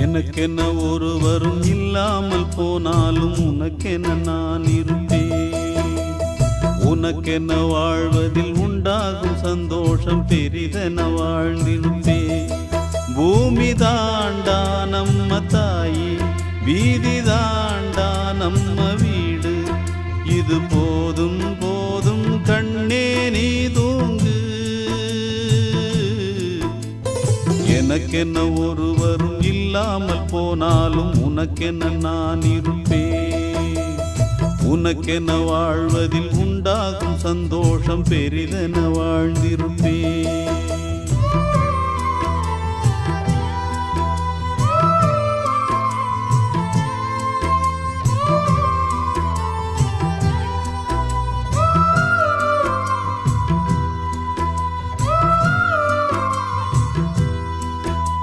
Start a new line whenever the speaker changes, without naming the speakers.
எனக்கென்ன ஒருவரும் இல்லாமல் போனாலும் உனக்கென நான் இருப்பேன். உனக்கென்ன வாழ்வதில் உண்டாகும் சந்தோஷம் பெரிதென வாழ்ந்திருப்பேன். பூமி தாண்டா நம்ம தாயி, வீதி தாண்டா நம்ம வீடு. இது போதும் போதும் கண்ணே நீ தூங்கு. எனக்கென்ன ஒருவரும் இல்லாமல் போனாலும் உனக்கென்ன நான் இருப்பேன். உனக்கென்ன வாழ்வதில் உண்டாகும் சந்தோஷம் பெரிதென வாழ்ந்திருப்பேன்.